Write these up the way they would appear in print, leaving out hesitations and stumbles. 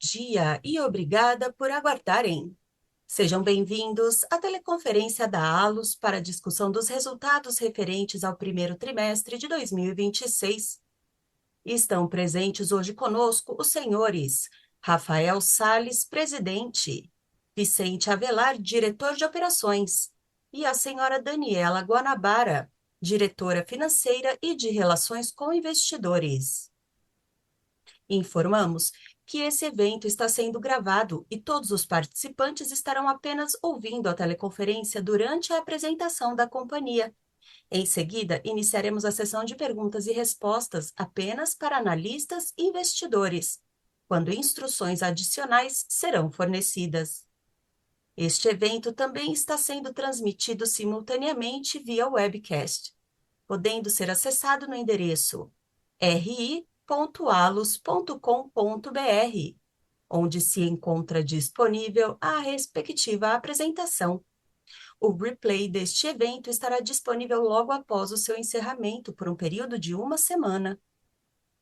dia e obrigada por aguardarem. Sejam bem-vindos à teleconferência da Allos para a discussão dos resultados referentes ao primeiro trimestre de 2026. Estão presentes hoje conosco os senhores Rafael Sales, presidente, Vicente Avelar, diretor de operações, e a senhora Daniela Guanabara, diretora financeira e de relações com investidores. Informamos que esse evento está sendo gravado e todos os participantes estarão apenas ouvindo a teleconferência durante a apresentação da companhia. Em seguida, iniciaremos a sessão de perguntas e respostas apenas para analistas e investidores, quando instruções adicionais serão fornecidas. Este evento também está sendo transmitido simultaneamente via webcast, podendo ser acessado no endereço ri.allos.com.br, onde se encontra disponível a respectiva apresentação. O replay deste evento estará disponível logo após o seu encerramento por um período de 1 semana.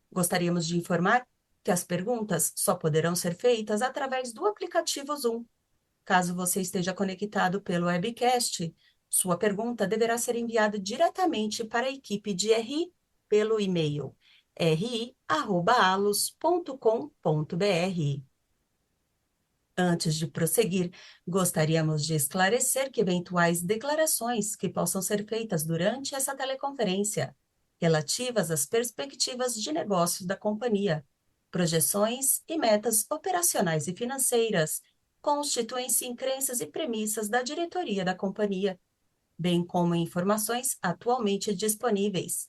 Gostaríamos de informar que as perguntas só poderão ser feitas através do aplicativo Zoom. Caso você esteja conectado pelo webcast, sua pergunta deverá ser enviada diretamente para a equipe de RI pelo e-mail ri@allos.com.br. Antes de prosseguir, gostaríamos de esclarecer que eventuais declarações que possam ser feitas durante essa teleconferência, relativas às perspectivas de negócios da companhia, projeções e metas operacionais e financeiras, constituem-se em crenças e premissas da diretoria da companhia, bem como em informações atualmente disponíveis.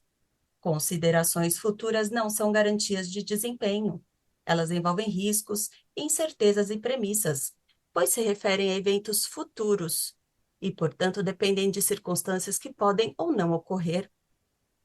Considerações futuras não são garantias de desempenho. Elas envolvem riscos, incertezas e premissas, pois se referem a eventos futuros e, portanto, dependem de circunstâncias que podem ou não ocorrer.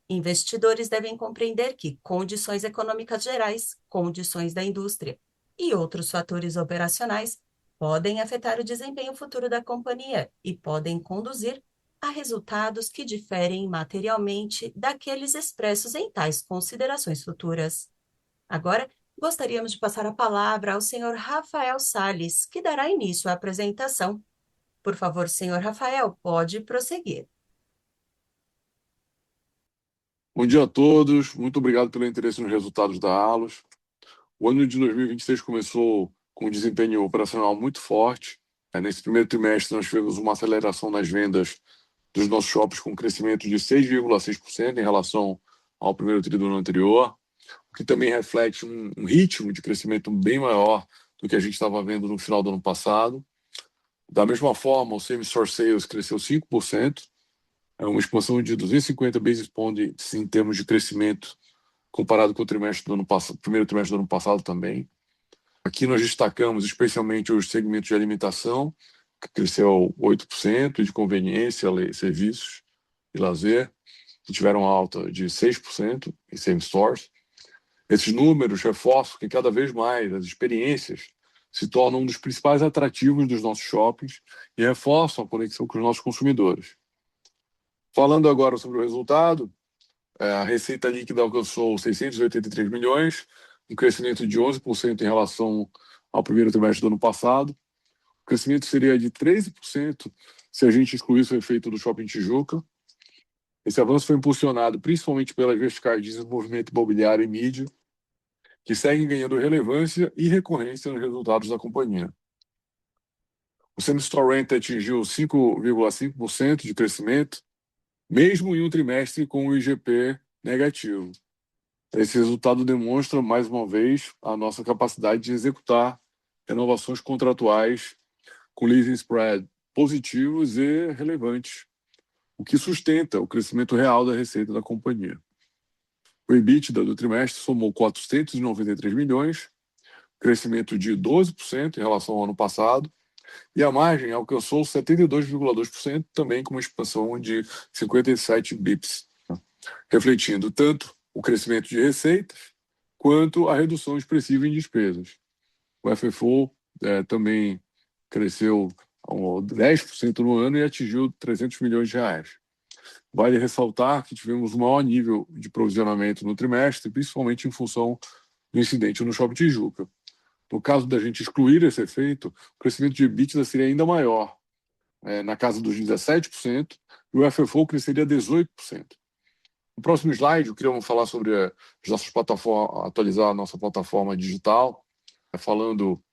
Investidores devem compreender que condições econômicas gerais, condições da indústria e outros fatores operacionais podem afetar o desempenho futuro da companhia e podem conduzir a resultados que diferem materialmente daqueles expressos em tais considerações futuras. Agora, gostaríamos de passar a palavra ao senhor Rafael Sales, que dará início à apresentação. Por favor, senhor Rafael, pode prosseguir. Bom dia a todos, muito obrigado pelo interesse nos resultados da Allos. O ano de 2026 começou com um desempenho operacional muito forte. Nesse primeiro trimestre, nós tivemos uma aceleração nas vendas dos nossos shoppings com um crescimento de 6,6% em relação ao primeiro trimestre do ano anterior, o que também reflete um ritmo de crescimento bem maior do que a gente estava vendo no final do ano passado. Da mesma forma, o same-store sales cresceu 5%, uma expansão de 250 basis points em termos de crescimento comparado com o primeiro trimestre do ano passado também. Aqui nós destacamos especialmente os segmentos de alimentação, que cresceu 8%, e de conveniência, serviços e lazer, que tiveram alta de 6% em same stores. Esses números reforçam que cada vez mais as experiências se tornam um dos principais atrativos dos nossos shoppings e reforçam a conexão com os nossos consumidores. Falando agora sobre o resultado, a receita líquida alcançou 683 milhões, um crescimento de 11% em relação ao primeiro trimestre do ano passado. O crescimento seria de 13% se a gente excluísse o efeito do Shopping Tijuca. Esse avanço foi impulsionado principalmente pelas verticais de desenvolvimento imobiliário e mídia, que seguem ganhando relevância e recorrência nos resultados da companhia. O same-store rent atingiu 5,5% de crescimento, mesmo em um trimestre com o IGP negativo. Esse resultado demonstra, mais uma vez, a nossa capacidade de executar renovações contratuais com leasing spread positivos e relevantes, o que sustenta o crescimento real da receita da companhia. O EBITDA do trimestre somou 493 milhões, crescimento de 12% em relação ao ano passado, e a margem alcançou 72,2%, também com uma expansão de 57 bips, refletindo tanto o crescimento de receitas quanto a redução expressiva em despesas. O FFO também cresceu 10% no ano e atingiu 300 milhões de reais. Vale ressaltar que tivemos o maior nível de provisionamento no trimestre, principalmente em função do incidente no Shopping Tijuca. No caso da gente excluir esse efeito, o crescimento de EBITDA seria ainda maior, na casa dos 17%, e o FFO cresceria 18%. No próximo slide, eu queria falar sobre as nossas plataformas, atualizar a nossa plataforma digital, falando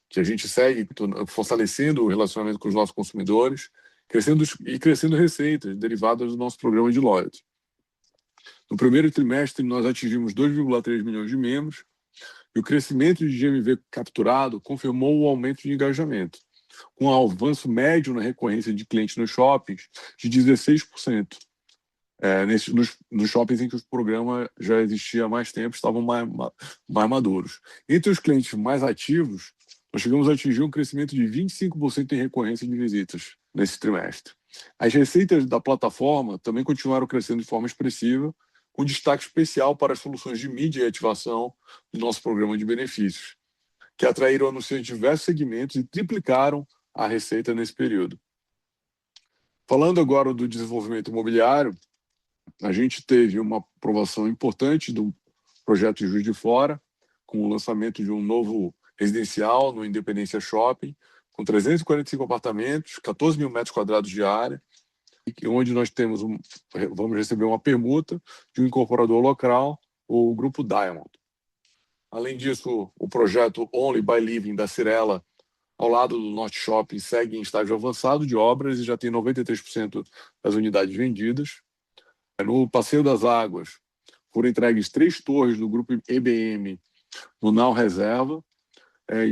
que a gente segue fortalecendo o relacionamento com os nossos consumidores, crescendo receitas derivadas do nosso programa de loyalty. No primeiro trimestre, nós atingimos 2,3 milhões de membros, e o crescimento de GMV capturado confirmou o aumento de engajamento, com um avanço médio na recorrência de clientes nos shoppings de 16%. Nos shoppings em que o programa já existia há mais tempo, estavam mais maduros. Entre os clientes mais ativos, nós chegamos a atingir um crescimento de 25% em recorrência de visitas nesse trimestre. As receitas da plataforma também continuaram crescendo de forma expressiva, com destaque especial para as soluções de mídia e ativação do nosso programa de benefícios, que atraíram anunciantes de diversos segmentos e triplicaram a receita nesse período. Falando agora do desenvolvimento imobiliário, a gente teve uma aprovação importante do projeto de Juiz de Fora, com o lançamento de um novo residencial no Independência Shopping, com 345 apartamentos, 14 mil metros quadrados de área, onde nós vamos receber uma permuta de um incorporador local, o Grupo Diamond. Além disso, o projeto Only by Living da Cirela, ao lado do Norte Shopping, segue em estágio avançado de obras e já tem 93% das unidades vendidas. No Passeio das Águas, foram entregues 3 torres do Grupo EBM no Nau Reserva,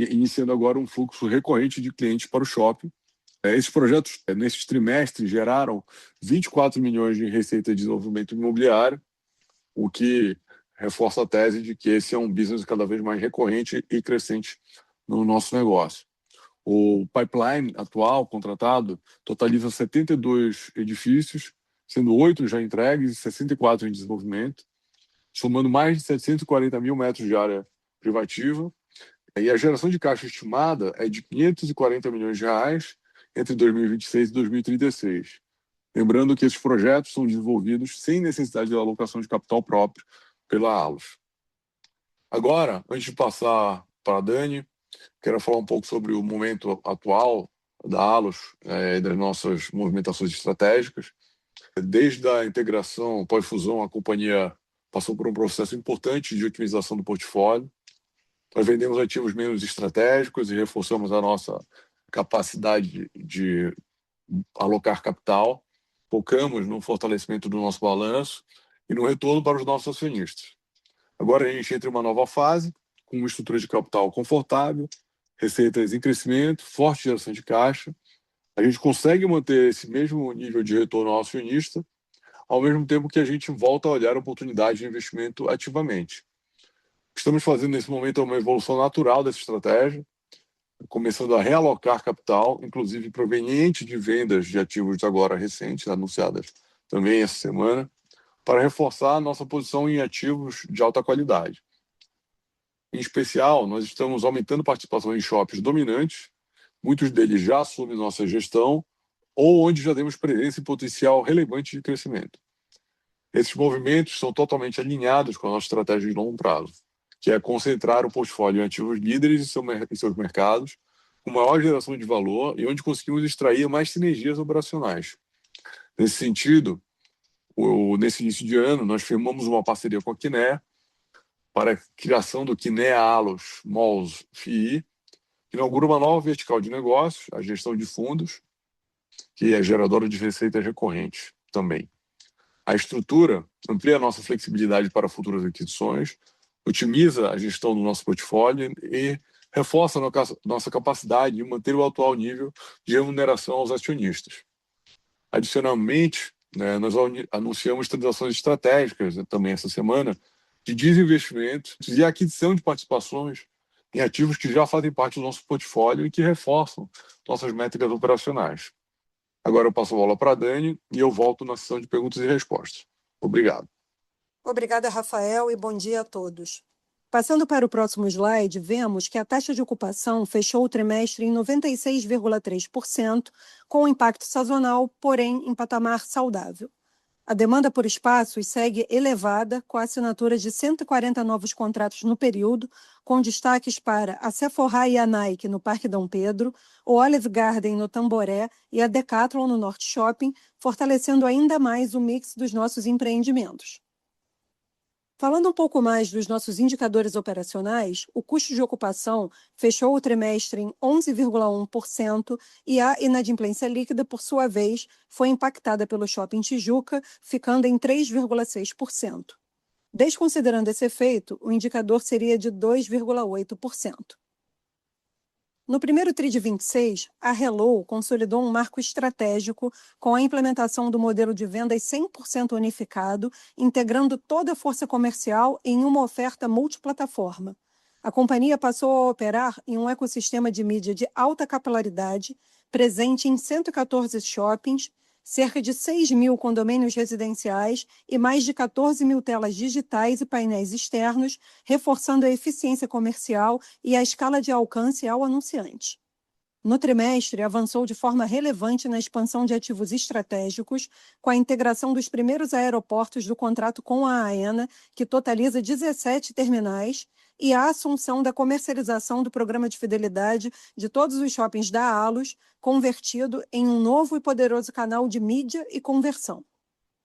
iniciando agora um fluxo recorrente de clientes para o shopping. Esses projetos, nesses trimestres, geraram 24 milhões de receita de desenvolvimento imobiliário, o que reforça a tese de que esse é um business cada vez mais recorrente e crescente no nosso negócio. O pipeline atual, contratado, totaliza 72 edifícios, sendo 8 já entregues e 64 em desenvolvimento, somando mais de 740 mil metros de área privativa. E a geração de caixa estimada é de 540 milhões de reais entre 2026 e 2036. Lembrando que esses projetos são desenvolvidos sem necessidade de alocação de capital próprio pela Allos. Agora, antes de passar para a Dani, quero falar um pouco sobre o momento atual da Allos e das nossas movimentações estratégicas. Desde a integração pós-fusão, a companhia passou por um processo importante de otimização do portfólio. Nós vendemos ativos menos estratégicos e reforçamos a nossa capacidade de alocar capital. Focamos no fortalecimento do nosso balanço e no retorno para os nossos acionistas. Agora a gente entra em uma nova fase, com uma estrutura de capital confortável, receitas em crescimento, forte geração de caixa. A gente consegue manter esse mesmo nível de retorno ao acionista, ao mesmo tempo que a gente volta a olhar oportunidades de investimento ativamente. O que estamos fazendo nesse momento é uma evolução natural dessa estratégia, começando a realocar capital, inclusive proveniente de vendas de ativos agora recentes, anunciadas também essa semana, para reforçar a nossa posição em ativos de alta qualidade. Em especial, nós estamos aumentando participação em shoppings dominantes, muitos deles já assumem nossa gestão, ou onde já temos presença e potencial relevante de crescimento. Esses movimentos são totalmente alinhados com a nossa estratégia de longo prazo, que é concentrar o portfólio em ativos líderes em seus mercados, com maior geração de valor e onde conseguimos extrair mais sinergias operacionais. Nesse sentido, nesse início de ano, nós firmamos uma parceria com a Quiné para a criação do Quiné Allos Malls FII, que inaugura uma nova vertical de negócios, a gestão de fundos, que é geradora de receitas recorrentes também. A estrutura amplia a nossa flexibilidade para futuras aquisições, otimiza a gestão do nosso portfólio e reforça a nossa capacidade de manter o atual nível de remuneração aos acionistas. Adicionalmente, nós anunciamos transações estratégicas também essa semana de desinvestimento e aquisição de participações em ativos que já fazem parte do nosso portfólio e que reforçam nossas métricas operacionais. Agora eu passo a bola para a Dani e eu volto na sessão de perguntas e respostas. Obrigado. Obrigada, Rafael, e bom dia a todos. Passando para o próximo slide, vemos que a taxa de ocupação fechou o trimestre em 96,3%, com um impacto sazonal, porém em patamar saudável. A demanda por espaços segue elevada, com a assinatura de 140 novos contratos no período, com destaques para a Sephora e a Nike no Parque Dom Pedro, o Olive Garden no Tamboré e a Decathlon no Norte Shopping, fortalecendo ainda mais o mix dos nossos empreendimentos. Falando um pouco mais dos nossos indicadores operacionais, o custo de ocupação fechou o trimestre em 11,1% e a inadimplência líquida, por sua vez, foi impactada pelo Shopping Tijuca, ficando em 3,6%. Desconsiderando esse efeito, o indicador seria de 2,8%. No primeiro TRI de 26, a Hello consolidou um marco estratégico com a implementação do modelo de vendas 100% unificado, integrando toda a força comercial em uma oferta multiplataforma. A companhia passou a operar em um ecossistema de mídia de alta capilaridade, presente em 114 shoppings, cerca de 6.000 condomínios residenciais e mais de 14.000 telas digitais e painéis externos, reforçando a eficiência comercial e a escala de alcance ao anunciante. No trimestre, avançou de forma relevante na expansão de ativos estratégicos, com a integração dos primeiros aeroportos do contrato com a AENA, que totaliza 17 terminais, e a assunção da comercialização do programa de fidelidade de todos os shoppings da Allos, convertido em um novo e poderoso canal de mídia e conversão.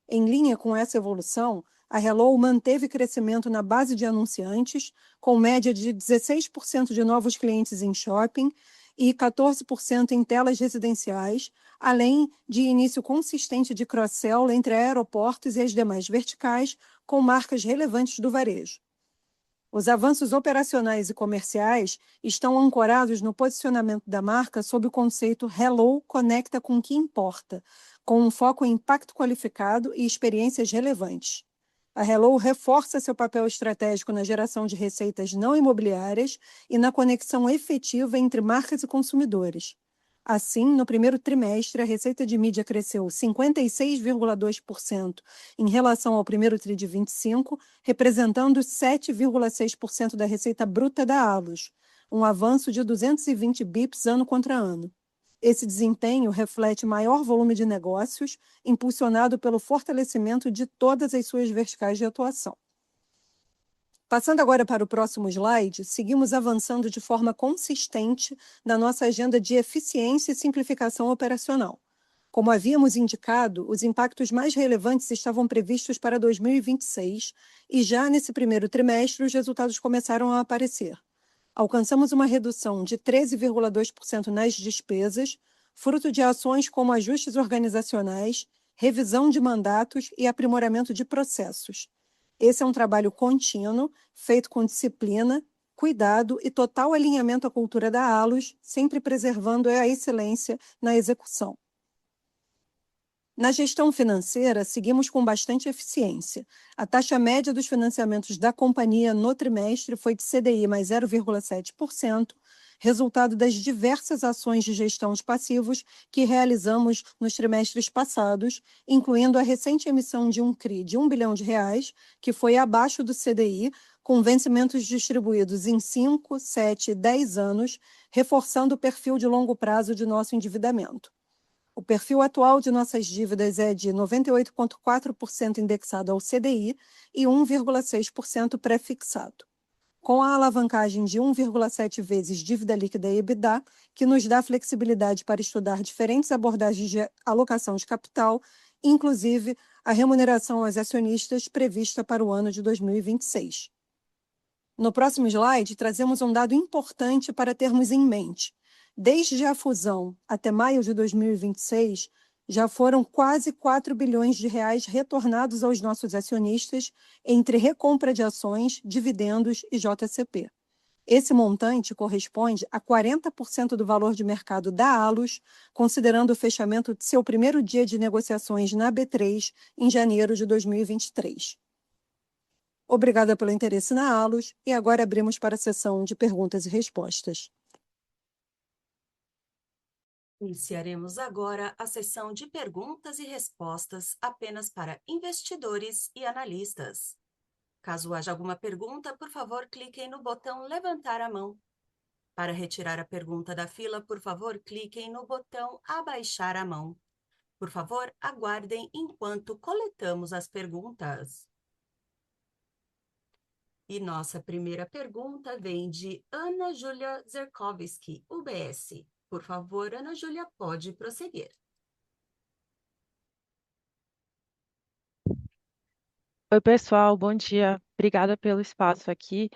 Em linha com essa evolução, a Hello manteve crescimento na base de anunciantes, com média de 16% de novos clientes em shopping e 14% em telas residenciais, além de início consistente de cross-sell entre aeroportos e as demais verticais, com marcas relevantes do varejo. Os avanços operacionais e comerciais estão ancorados no posicionamento da marca sob o conceito Hello Conecta com o que importa, com um foco em impacto qualificado e experiências relevantes. A Hello reforça seu papel estratégico na geração de receitas não imobiliárias e na conexão efetiva entre marcas e consumidores. Assim, no primeiro trimestre, a receita de mídia cresceu 56,2% em relação ao primeiro TRI de 25, representando 7,6% da receita bruta da Allos, um avanço de 220 bips ano contra ano. Esse desempenho reflete maior volume de negócios, impulsionado pelo fortalecimento de todas as suas verticais de atuação. Passando agora para o próximo slide, seguimos avançando de forma consistente na nossa agenda de eficiência e simplificação operacional. Como havíamos indicado, os impactos mais relevantes estavam previstos para 2026 e já nesse primeiro trimestre os resultados começaram a aparecer. Alcançamos uma redução de 13,2% nas despesas, fruto de ações como ajustes organizacionais, revisão de mandatos e aprimoramento de processos. Esse é um trabalho contínuo, feito com disciplina, cuidado e total alinhamento à cultura da Allos, sempre preservando a excelência na execução. Na gestão financeira, seguimos com bastante eficiência. A taxa média dos financiamentos da companhia no trimestre foi de CDI mais 0,7%, resultado das diversas ações de gestão de passivos que realizamos nos trimestres passados, incluindo a recente emissão de um CRI de R$ 1 bilhão, que foi abaixo do CDI, com vencimentos distribuídos em 5, 7 e 10 anos, reforçando o perfil de longo prazo de nosso endividamento. O perfil atual de nossas dívidas é de 98,4% indexado ao CDI e 1,6% pré-fixado. Com a alavancagem de 1,7 vezes dívida líquida EBITDA, que nos dá flexibilidade para estudar diferentes abordagens de alocação de capital, inclusive a remuneração aos acionistas prevista para o ano de 2026. No próximo slide, trazemos um dado importante para termos em mente. Desde a fusão até maio de 2026, já foram quase 4 bilhões de reais retornados aos nossos acionistas entre recompra de ações, dividendos e JCP. Esse montante corresponde a 40% do valor de mercado da Allos, considerando o fechamento de seu primeiro dia de negociações na B3 em janeiro de 2023. Obrigada pelo interesse na Allos e agora abrimos para a sessão de perguntas e respostas. Iniciaremos agora a sessão de perguntas e respostas apenas para investidores e analistas. Caso haja alguma pergunta, por favor, cliquem no botão levantar a mão. Para retirar a pergunta da fila, por favor, cliquem no botão abaixar a mão. Por favor, aguardem enquanto coletamos as perguntas. E nossa primeira pergunta vem de Ana Júlia Zerkowski, UBS. Por favor, Ana Júlia, pode prosseguir. Oi, pessoal, bom dia. Obrigada pelo espaço aqui.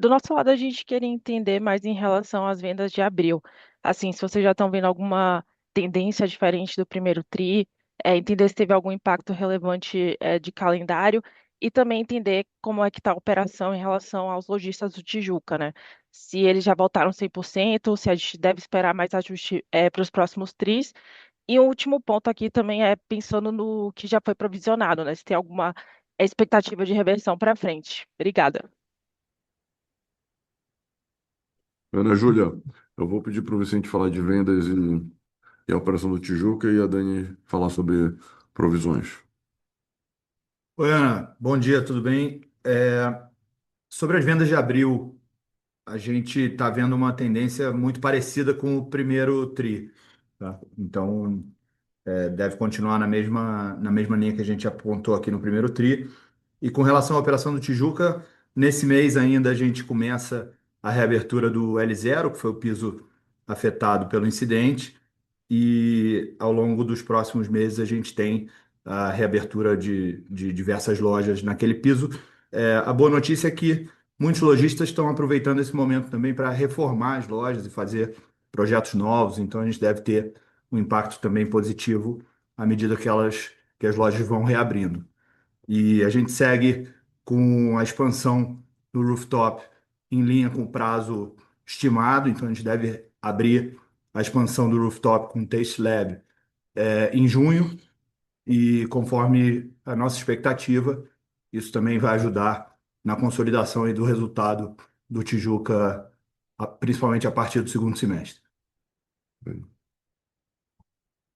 Do nosso lado, a gente queria entender mais em relação às vendas de abril. Assim, se vocês já estão vendo alguma tendência diferente do primeiro TRI, entender se teve algum impacto relevante, de calendário e também entender como é que está a operação em relação aos lojistas do Tijuca, né? Se eles já voltaram 100%, se a gente deve esperar mais ajuste, para os próximos TRIs. E o último ponto aqui também é pensando no que já foi provisionado, né? Se tem alguma expectativa de reversão para frente. Obrigada. Ana Júlia, eu vou pedir para o Vicente falar de vendas e a operação do Tijuca e a Dani falar sobre provisões. Oi, Ana, bom dia, tudo bem? Sobre as vendas de abril, a gente está vendo uma tendência muito parecida com o primeiro TRI, tá? Então, deve continuar na mesma linha que a gente apontou aqui no primeiro TRI. E com relação à operação do Tijuca, nesse mês ainda a gente começa a reabertura do L0, que foi o piso afetado pelo incidente, e ao longo dos próximos meses a gente tem a reabertura de diversas lojas naquele piso. A boa notícia é que muitos lojistas estão aproveitando esse momento também para reformar as lojas e fazer projetos novos, então a gente deve ter um impacto também positivo à medida que as lojas vão reabrindo. E a gente segue com a expansão do rooftop em linha com o prazo estimado, então a gente deve abrir a expansão do rooftop com o Taste Lab em junho, e conforme a nossa expectativa, isso também vai ajudar na consolidação aí do resultado do Tijuca, principalmente a partir do segundo semestre.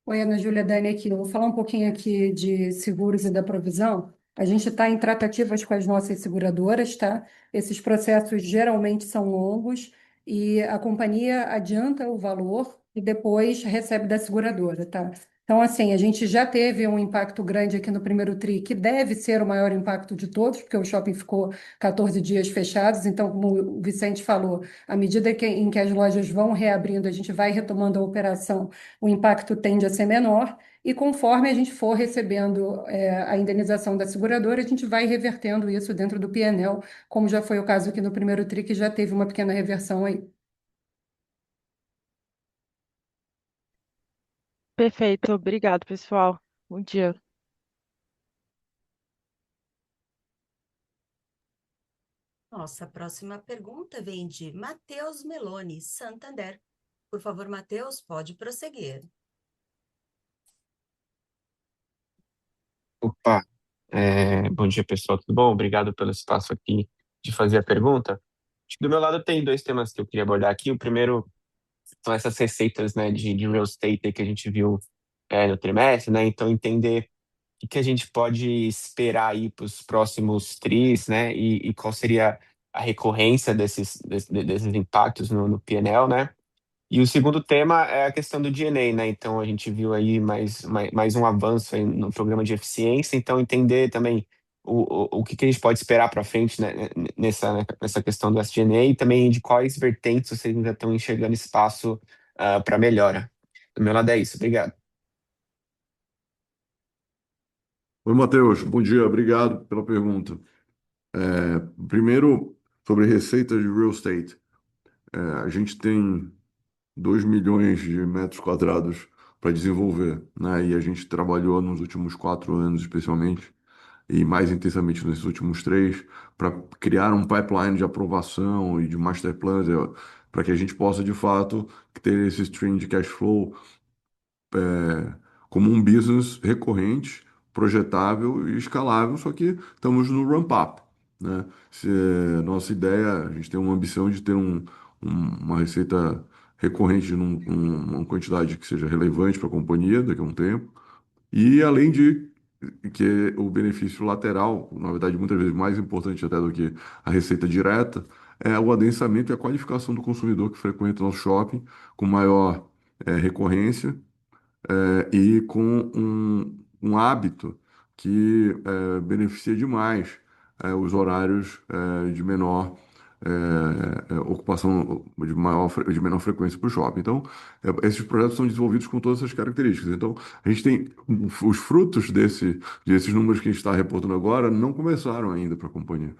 Oi, Ana Júlia, Dani aqui. Eu vou falar um pouquinho aqui de seguros e da provisão. A gente está em tratativas com as nossas seguradoras, tá? Esses processos geralmente são longos e a companhia adianta o valor e depois recebe da seguradora, tá? Então, assim, a gente já teve um impacto grande aqui no primeiro TRI, que deve ser o maior impacto de todos, porque o shopping ficou 14 dias fechados. Então, como o Vicente falou, à medida em que as lojas vão reabrindo, a gente vai retomando a operação, o impacto tende a ser menor, e conforme a gente for recebendo a indenização da seguradora, a gente vai revertendo isso dentro do PNL, como já foi o caso aqui no primeiro TRI, que já teve uma pequena reversão aí. Perfeito, obrigado, pessoal. Bom dia. Nossa próxima pergunta vem de Matheus Meloni, Santander. Por favor, Matheus, pode prosseguir. Opa, bom dia pessoal, tudo bom? Obrigado pelo espaço aqui de fazer a pergunta. Acho que do meu lado tem dois temas que eu queria abordar aqui. O primeiro são essas receitas, né, de real estate aí que a gente viu no trimestre, né? Então entender o que a gente pode esperar aí para os próximos tris, né? E qual seria a recorrência desses impactos no P&L, né? E o segundo tema é a questão do DNA, né? Então a gente viu aí mais um avanço aí no programa de eficiência, então entender também o que a gente pode esperar para frente, né, nessa questão do SG&A e também de quais vertentes vocês ainda estão enxergando espaço para melhora. Do meu lado é isso, obrigado. Oi, Matheus, bom dia, obrigado pela pergunta. Primeiro, sobre receitas de real estate. A gente tem 2 milhões de metros quadrados para desenvolver, né? E a gente trabalhou nos últimos 4 anos, especialmente, e mais intensamente nesses últimos 3, para criar um pipeline de aprovação e de master plans, para que a gente possa, de fato, ter esse stream de cash flow como um business recorrente, projetável e escalável, só que estamos no ramp-up, né? Nossa ideia, a gente tem uma ambição de ter uma receita recorrente de uma quantidade que seja relevante para a companhia daqui a um tempo, e além de que o benefício lateral, na verdade, muitas vezes mais importante até do que a receita direta, é o adensamento e a qualificação do consumidor que frequenta o nosso shopping com maior recorrência, e com um hábito que beneficia demais os horários de menor ocupação, de menor frequência para o shopping. Então, esses projetos são desenvolvidos com todas essas características. Então, a gente tem os frutos desses números que a gente está reportando agora não começaram ainda para a companhia.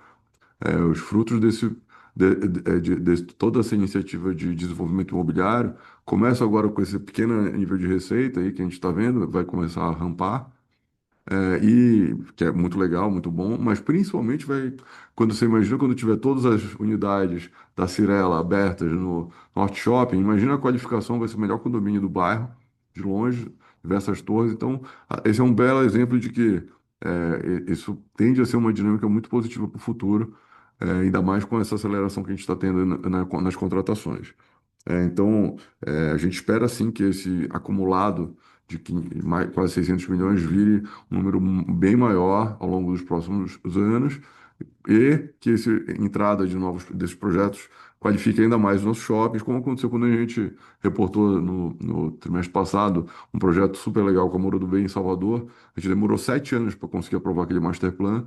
Os frutos de toda essa iniciativa de desenvolvimento imobiliário começam agora com esse pequeno nível de receita aí que a gente está vendo, vai começar a rampar, e que é muito legal, muito bom, mas principalmente quando você imagina quando tiver todas as unidades da Cirela abertas no Norte Shopping, imagina a qualificação, vai ser o melhor condomínio do bairro, de longe, diversas torres. Então, esse é um belo exemplo de que isso tende a ser uma dinâmica muito positiva para o futuro, ainda mais com essa aceleração que a gente está tendo nas contratações. Então, a gente espera sim que esse acumulado de quase 600 milhões vire um número bem maior ao longo dos próximos anos e que essa entrada de novos desses projetos qualifique ainda mais os nossos shoppings, como aconteceu quando a gente reportou no trimestre passado um projeto super legal com a Moura do Bem em Salvador. A gente demorou 7 anos para conseguir aprovar aquele master plan.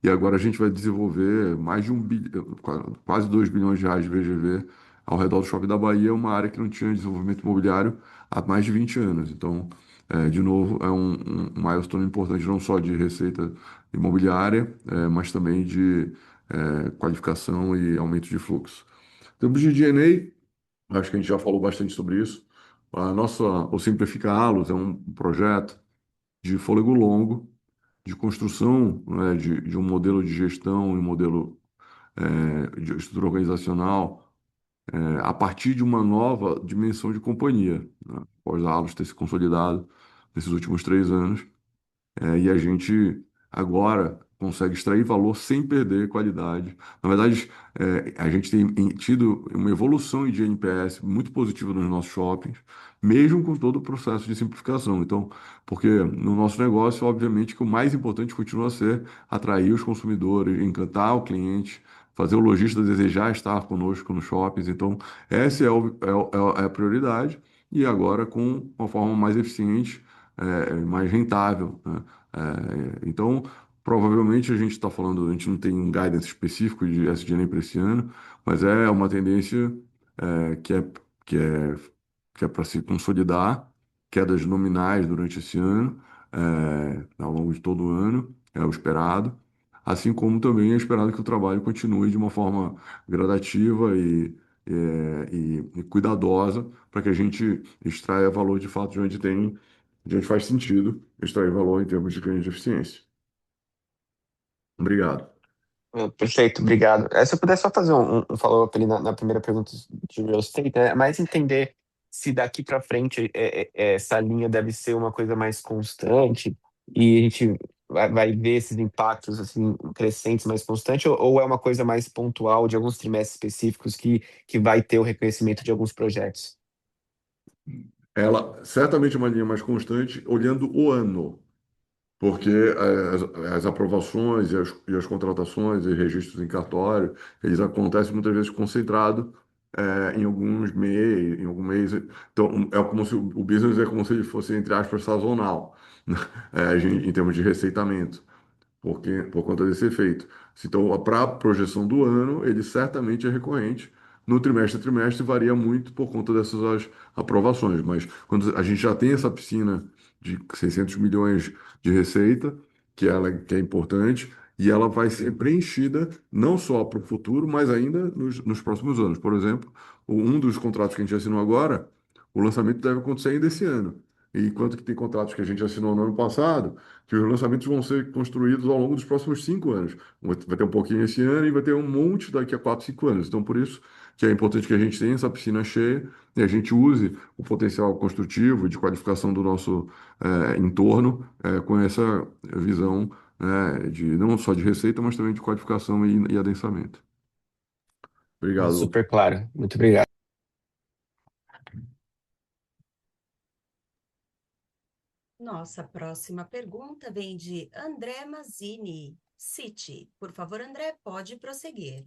E agora a gente vai desenvolver mais de quase 2 bilhões de reais de VGV ao redor do Shopping da Bahia, uma área que não tinha desenvolvimento imobiliário há mais de 20 anos. Então, de novo, é um milestone importante não só de receita imobiliária, mas também de qualificação e aumento de fluxo. Em termos de G&A, acho que a gente já falou bastante sobre isso. O Simplifica Allos é um projeto de fôlego longo, de construção, né, de um modelo de gestão e um modelo de estrutura organizacional a partir de uma nova dimensão de companhia, né, após a Allos ter se consolidado nesses últimos 3 anos. E a gente agora consegue extrair valor sem perder qualidade. Na verdade, a gente tem tido uma evolução de NPS muito positiva nos nossos shoppings, mesmo com todo o processo de simplificação. Então, porque no nosso negócio, obviamente, que o mais importante continua a ser atrair os consumidores, encantar o cliente, fazer o lojista desejar estar conosco nos shoppings. Então, essa é a prioridade. E agora com uma forma mais eficiente, mais rentável, né? Então, provavelmente a gente está falando, a gente não tem um guidance específico de SG&A para esse ano, mas é uma tendência é, que é, que é, que é para se consolidar, quedas nominais durante esse ano, ao longo de todo o ano, é o esperado, assim como também é esperado que o trabalho continue de uma forma gradativa e cuidadosa para que a gente extraia valor de fato de onde tem a gente faz sentido extrair valor em termos de ganho de eficiência. Obrigado. Perfeito, obrigado. Se eu puder só fazer um follow-up ali na primeira pergunta de real estate, é mais entender se daqui para frente essa linha deve ser uma coisa mais constante e a gente vai ver esses impactos assim crescentes mais constante ou é uma coisa mais pontual de alguns trimestres específicos que vai ter o reconhecimento de alguns projetos? Ela certamente é uma linha mais constante olhando o ano, porque as aprovações e as contratações e registros em cartório, eles acontecem muitas vezes concentrado em em algum mês. Então, é como se o business é como se ele fosse, entre aspas, sazonal, né? Em termos de receitamento. Por conta desse efeito. Então, para a projeção do ano, ele certamente é recorrente. No trimestre a trimestre varia muito por conta dessas aprovações, mas quando a gente já tem essa piscina de 600 milhões de receita, que é importante, e ela vai ser preenchida não só para o futuro, mas ainda nos próximos anos. Por exemplo, um dos contratos que a gente assinou agora, o lançamento deve acontecer ainda esse ano. E enquanto que tem contratos que a gente assinou no ano passado, que os lançamentos vão ser construídos ao longo dos próximos 5 anos. Vai ter um pouquinho esse ano e vai ter um monte daqui a 4, 5 anos. Então, por isso que é importante que a gente tenha essa piscina cheia e a gente use o potencial construtivo de qualificação do nosso entorno com essa visão de não só de receita, mas também de qualificação e adensamento. Obrigado. Super claro, muito obrigado. Nossa próxima pergunta vem de André Mazzini, Citi. Por favor, André, pode prosseguir.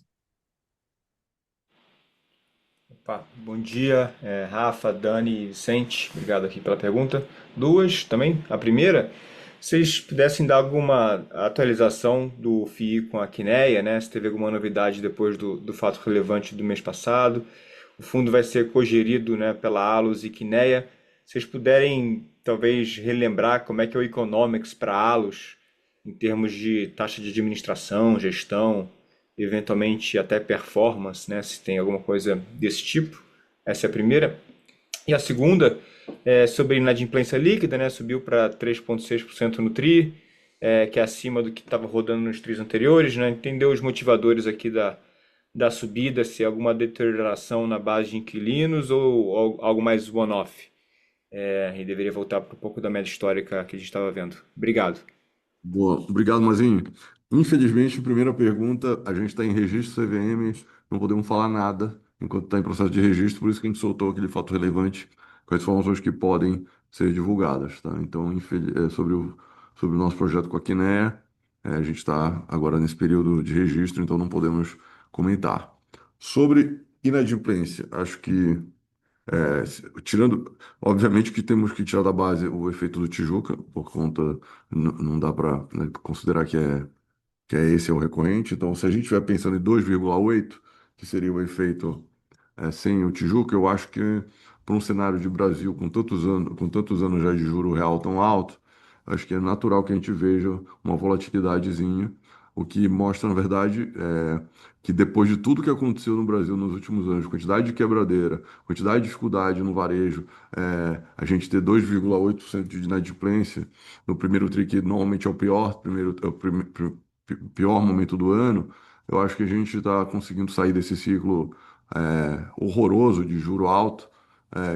Opa, bom dia, Rafa, Dani e Vicente, obrigado aqui pela pergunta. Duas também. A primeira, se vocês pudessem dar alguma atualização do FII com a Quineia, né? Se teve alguma novidade depois do fato relevante do mês passado. O fundo vai ser cogerido, né, pela Alus e Quineia. Se vocês puderem, talvez, relembrar como é que é o economics para a Alus, em termos de taxa de administração, gestão, eventualmente até performance, né, se tem alguma coisa desse tipo. Essa é a primeira. E a segunda é sobre inadimplência líquida, né, subiu para 3,6% no TRI, que é acima do que estava rodando nos TRIs anteriores, né. Entender os motivadores aqui da subida, se é alguma deterioração na base de inquilinos ou algo mais one-off. E deveria voltar para um pouco da média histórica que a gente estava vendo. Obrigado. Boa, obrigado, Mazinho. Infelizmente, primeira pergunta, a gente está em registro CVM, não podemos falar nada enquanto está em processo de registro, por isso que a gente soltou aquele fato relevante com as informações que podem ser divulgadas, tá? Então, sobre o nosso projeto com a Quinéia, a gente está agora nesse período de registro, então não podemos comentar. Sobre inadimplência, acho que tirando, obviamente que temos que tirar da base o efeito do Tijuca, por conta, não dá para considerar que é esse é o recorrente. Então, se a gente estiver pensando em 2,8, que seria o efeito sem o Tijuca, eu acho que para um cenário de Brasil com tantos anos já de juro real tão alto, acho que é natural que a gente veja uma volatilidadezinha, o que mostra, na verdade, que depois de tudo que aconteceu no Brasil nos últimos anos, quantidade de quebradeira, quantidade de dificuldade no varejo, a gente ter 2,8% de inadimplência no primeiro tri, que normalmente é o pior momento do ano, eu acho que a gente está conseguindo sair desse ciclo horroroso de juro alto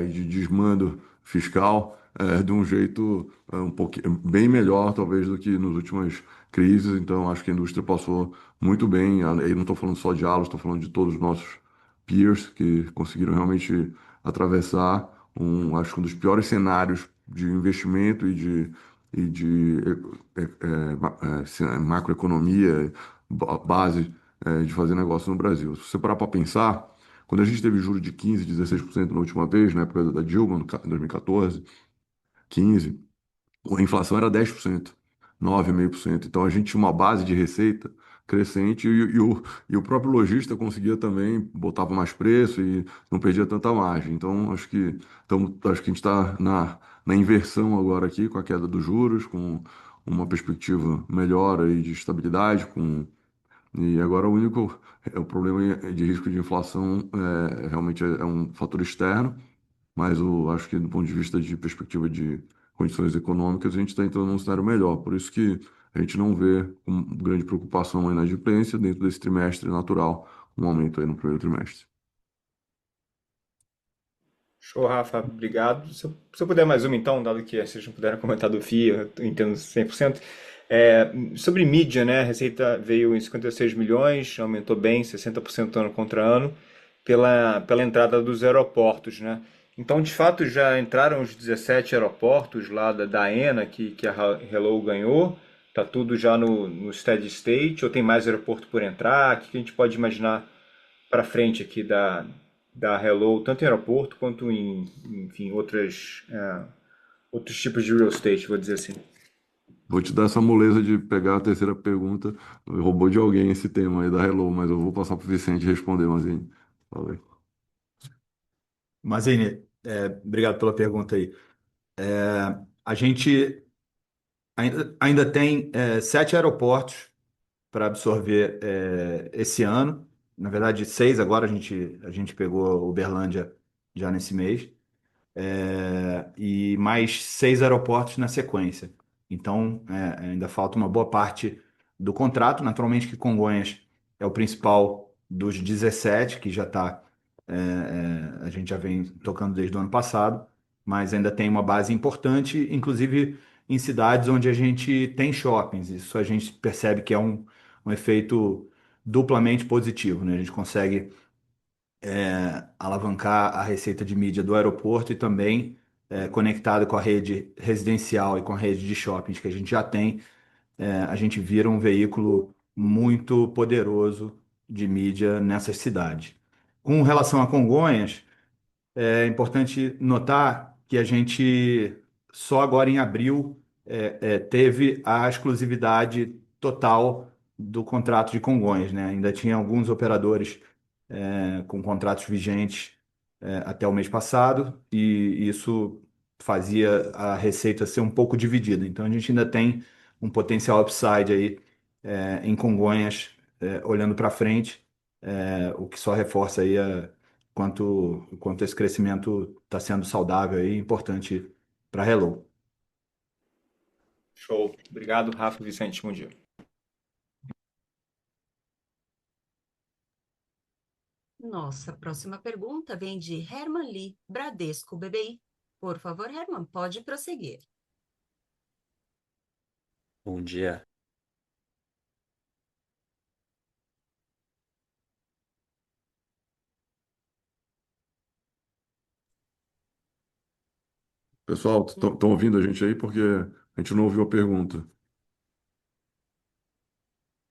e de desmando fiscal de um jeito um pouquinho bem melhor, talvez, do que nas últimas crises. Então, acho que a indústria passou muito bem. Aí não estou falando só de Allos, estou falando de todos os nossos peers que conseguiram realmente atravessar acho que um dos piores cenários de investimento e de macroeconomia, base de fazer negócio no Brasil. Se você parar para pensar, quando a gente teve juros de 15, 16% na última vez, na época da Dilma, em 2014, 15, a inflação era 10%, 9,5%. Então a gente tinha uma base de receita crescente e o próprio lojista conseguia também, botava mais preço e não perdia tanta margem. Então acho que a gente está na inversão agora aqui com a queda dos juros, com uma perspectiva melhor aí de estabilidade, e agora o problema de risco de inflação realmente é um fator externo, mas acho que do ponto de vista de perspectiva de condições econômicas, a gente está entrando num cenário melhor. Por isso que a gente não vê com grande preocupação a inadimplência dentro desse trimestre natural, um aumento aí no primeiro trimestre. Show, Rafa, obrigado. Se eu puder mais uma, então, dado que vocês não puderam comentar do FII, eu entendo 100%. Sobre mídia, né? A receita veio em 56 milhões, aumentou bem, 60% ano contra ano, pela entrada dos aeroportos, né? Então, de fato, já entraram os 17 aeroportos lá da ENA que a Hello ganhou. Tá tudo já no steady state, ou tem mais aeroporto por entrar? O que a gente pode imaginar para frente aqui da Hello, tanto em aeroporto quanto enfim, outros tipos de real estate, vou dizer assim. Vou te dar essa moleza de pegar a terceira pergunta, roubou de alguém esse tema aí da Hello, mas eu vou passar para o Vicente responder, Mazinho. Fala aí. Mazini, obrigado pela pergunta aí. A gente ainda tem 7 aeroportos para absorver esse ano. Na verdade, 6 agora, a gente pegou Uberlândia já nesse mês. E mais 6 aeroportos na sequência. Então, ainda falta uma boa parte do contrato. Naturalmente que Congonhas é o principal dos 17, que já está, a gente já vem tocando desde o ano passado, mas ainda tem uma base importante, inclusive em cidades onde a gente tem shoppings. Isso a gente percebe que é um efeito duplamente positivo, né? A gente consegue alavancar a receita de mídia do aeroporto e também conectado com a rede residencial e com a rede de shoppings que a gente já tem, a gente vira um veículo muito poderoso de mídia nessas cidades. Com relação a Congonhas, é importante notar que a gente só agora em abril teve a exclusividade total do contrato de Congonhas, né? Ainda tinha alguns operadores com contratos vigentes até o mês passado, e isso fazia a receita ser um pouco dividida. Então a gente ainda tem um potencial upside aí em Congonhas, olhando para frente, o que só reforça aí quanto esse crescimento está sendo saudável e importante para a Hello. Show. Obrigado, Rafa e Vicente. Bom dia. Nossa próxima pergunta vem de Herman Lee, Bradesco BBI. Por favor, Herman, pode prosseguir. Bom dia. Pessoal, estão ouvindo a gente aí porque a gente não ouviu a pergunta.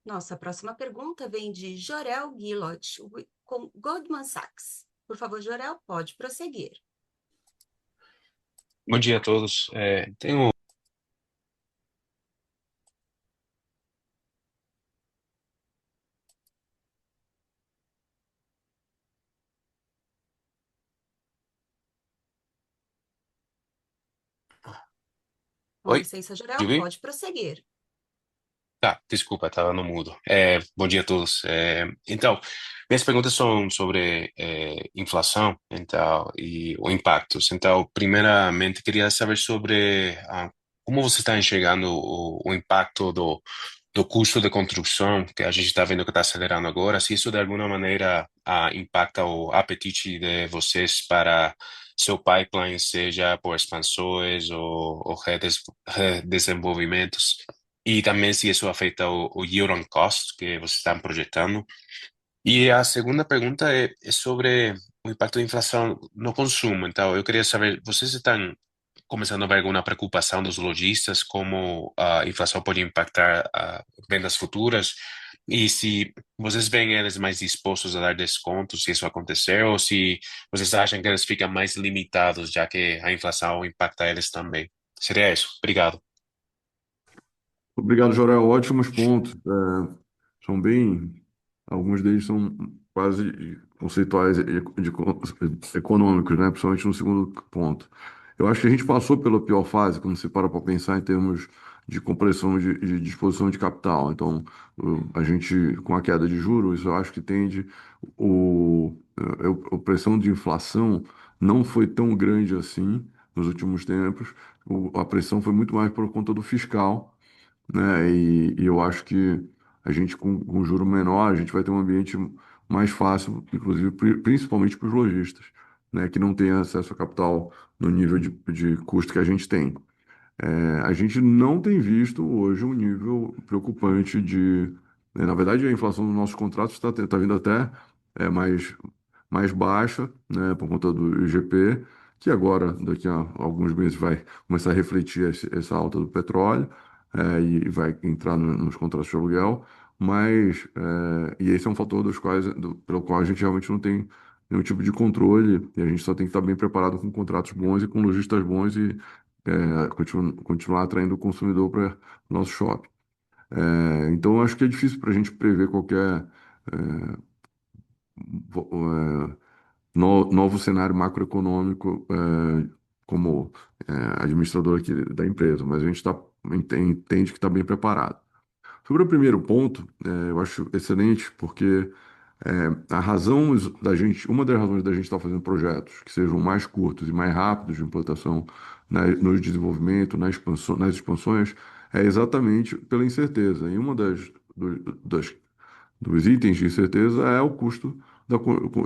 Nossa próxima pergunta vem de Jorel Guilloch, com Goldman Sachs. Por favor, Jorel, pode prosseguir. Bom dia a todos. Tenho. Com Oi? licença, Jorel, De ouvir? pode prosseguir. Tá, desculpa, estava no mudo. Bom dia a todos. Então, minhas perguntas são sobre inflação, então, e o impacto. Então, primeiramente, queria saber sobre como você está enxergando o impacto do custo de construção, que a gente está vendo que está acelerando agora, se isso de alguma maneira impacta o apetite de vocês para seu pipeline, seja por expansões ou redesenvolvimentos. E também se isso afeta o yield on cost que vocês estão projetando. E a segunda pergunta é sobre o impacto da inflação no consumo. Então, eu queria saber, vocês estão começando a ver alguma preocupação dos lojistas, como a inflação pode impactar vendas futuras? E se vocês veem eles mais dispostos a dar descontos se isso acontecer, ou se vocês acham que eles ficam mais limitados, já que a inflação impacta eles também? Seria isso. Obrigado. Obrigado, Jorel. Ótimos pontos. São bem. Alguns deles são quase conceituais econômicos, né? Principalmente no segundo ponto. Eu acho que a gente passou pela pior fase quando se para pensar em termos de compressão de disposição de capital. Então, a gente, com a queda de juros, eu acho que tende. A pressão de inflação não foi tão grande assim nos últimos tempos. A pressão foi muito mais por conta do fiscal, né? E eu acho que a gente, com juro menor, a gente vai ter um ambiente mais fácil, inclusive, principalmente para os lojistas, né? Que não têm acesso a capital no nível de custo que a gente tem. A gente não tem visto hoje um nível preocupante na verdade, a inflação dos nossos contratos está vindo até mais baixa, né, por conta do IGP, que agora, daqui a alguns meses, vai começar a refletir essa alta do petróleo, e vai entrar nos contratos de aluguel, e esse é um fator pelo qual a gente realmente não tem nenhum tipo de controle, e a gente só tem que estar bem preparado com contratos bons e com lojistas bons e continuar atraindo o consumidor para o nosso shopping. Então, eu acho que é difícil para a gente prever qualquer vo- novo cenário macroeconômico como administrador aqui da empresa, mas a gente entende que está bem preparado. Sobre o primeiro ponto, eu acho excelente porque a razão da gente, uma das razões da gente estar fazendo projetos que sejam mais curtos e mais rápidos de implantação no desenvolvimento, nas expansões, é exatamente pela incerteza. E uma das dos itens de incerteza é o custo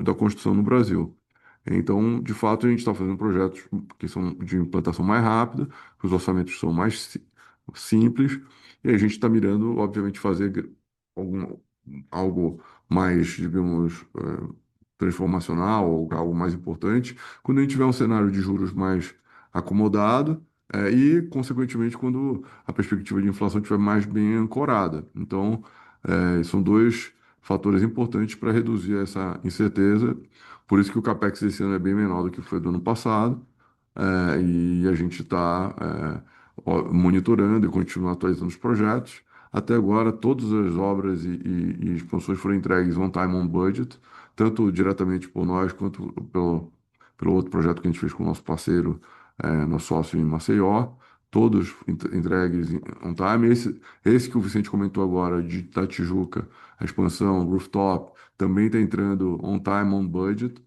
da construção no Brasil. Então, de fato, a gente está fazendo projetos que são de implantação mais rápida, que os orçamentos são mais simples, e a gente está mirando, obviamente, fazer algum, algo mais, digamos, transformacional ou algo mais importante, quando a gente tiver um cenário de juros mais acomodado, e, consequentemente, quando a perspectiva de inflação estiver mais bem ancorada. Então, são dois fatores importantes para reduzir essa incerteza. Por isso que o CAPEX desse ano é bem menor do que foi do ano passado, e a gente está monitorando e continua atualizando os projetos. Até agora, todas as obras e expansões foram entregues on time, on budget, tanto diretamente por nós quanto pelo outro projeto que a gente fez com o nosso parceiro, nosso sócio em Maceió, todos entregues on time. Esse que o Vicente comentou agora, da Tijuca, a expansão, rooftop, também está entrando on time, on budget,